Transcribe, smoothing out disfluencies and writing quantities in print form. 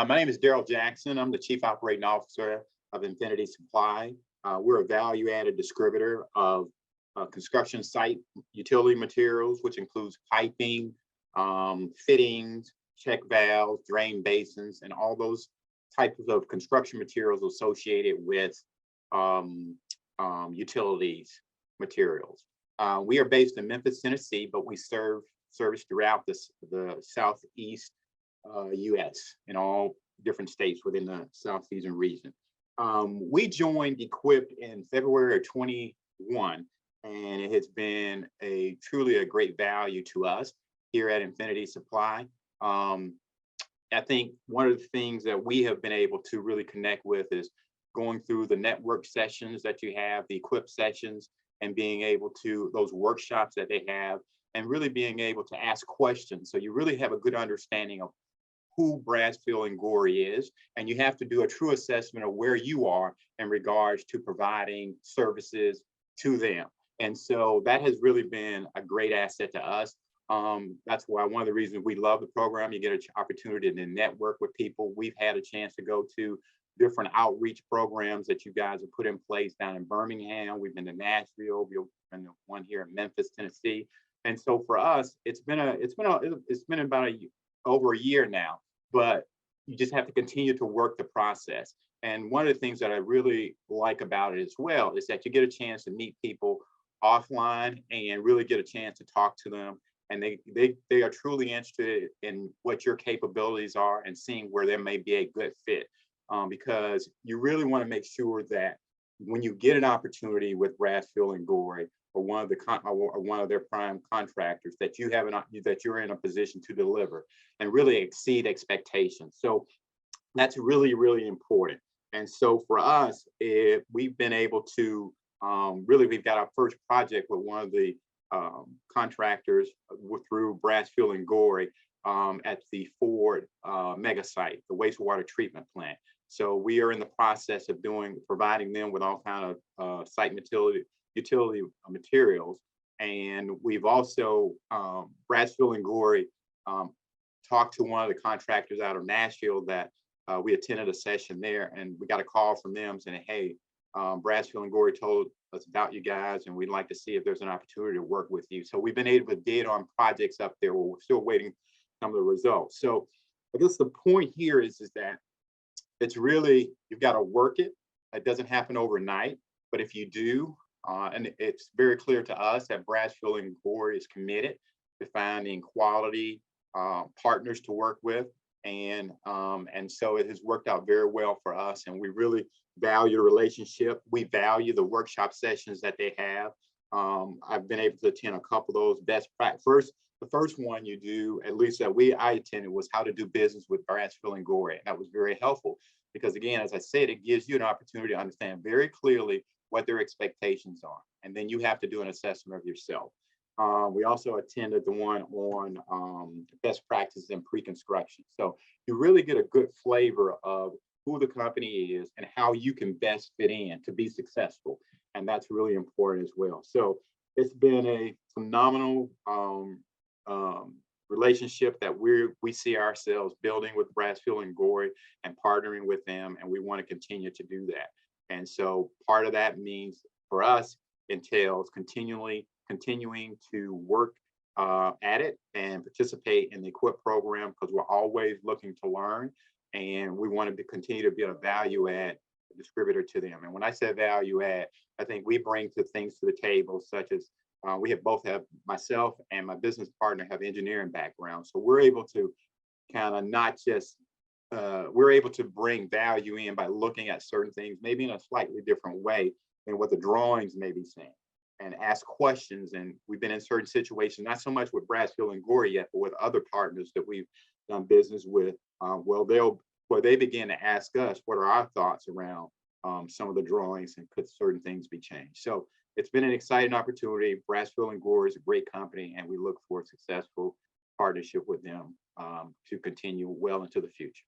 My name is Darryl Jackson. I'm the Chief Operating Officer of Enfinity Supply. We're a value-added distributor of construction site utility materials, which includes piping, fittings, check valves, drain basins, and all those types of construction materials associated with utilities materials. We are based in Memphis, Tennessee, but we service throughout the Southeast US in all different states within the Southeastern region. We joined Equipped in February of 21, and it has been truly a great value to us here at Enfinity Supply. I think one of the things that we have been able to really connect with is going through the network sessions that you have, the Equipped sessions, and being able to, those workshops that they have, and really being able to ask questions. So you really have a good understanding of who Brasfield Gorrie is, and you have to do a true assessment of where you are in regards to providing services to them. And so that has really been a great asset to us. That's why one of the reasons we love the program. You get an opportunity to network with people. We've had a chance to go to different outreach programs that you guys have put in place down in Birmingham. We've been to Nashville. We've been to one here in Memphis, Tennessee. And so for us, it's been about over a year now, but you just have to continue to work the process. And one of the things that I really like about it as well is that you get a chance to meet people offline and really get a chance to talk to them. And they are truly interested in what your capabilities are and seeing where there may be a good fit. Because you really want to make sure that when you get an opportunity with Brasfield Gorrie or one of their prime contractors, that you're in a position to deliver and really exceed expectations. So that's really, really important. And so for us, we've been able to we've got our first project with one of the contractors through Brasfield Gorrie at the Ford mega site, the wastewater treatment plant. So we are in the process of providing them with all kind of site utility materials. And we've also, Brasfield Gorrie talked to one of the contractors out of Nashville that we attended a session there, and we got a call from them saying, hey, Brasfield Gorrie told us about you guys, and we'd like to see if there's an opportunity to work with you. So we've been able to bid on projects up there. We're still waiting some of the results. So I guess the point here is that it's really, you've got to work it. It doesn't happen overnight, but if you do, and it's very clear to us that Brasfield Gorrie is committed to finding quality partners to work with. And so it has worked out very well for us, and we really value the relationship. We value the workshop sessions that they have. I've been able to attend a couple of those best practice. The first one you do, at least that I attended, was how to do business with Brasfield Gorrie. That was very helpful because, again, as I said, it gives you an opportunity to understand very clearly what their expectations are. And then you have to do an assessment of yourself. We also attended the one on best practices in pre-construction. So you really get a good flavor of who the company is and how you can best fit in to be successful. And that's really important as well. So it's been a phenomenal relationship that we see ourselves building with Brasfield Gorrie and partnering with them, and we want to continue to do that. And so part of that means for us entails continuing to work at it and participate in the Equip program, because we're always looking to learn, and we want to continue to be a value add distributor to them. And when I say value add, I think we bring things to the table, such as myself and my business partner have engineering backgrounds. So we're able to kind of not just, we're able to bring value in by looking at certain things, maybe in a slightly different way than what the drawings may be saying, and ask questions. And we've been in certain situations, not so much with Brasfield Gorrie yet, but with other partners that we've done business with, where they begin to ask us, what are our thoughts around some of the drawings and could certain things be changed? So it's been an exciting opportunity. Brasfield Gorrie is a great company, and we look for a successful partnership with them to continue well into the future.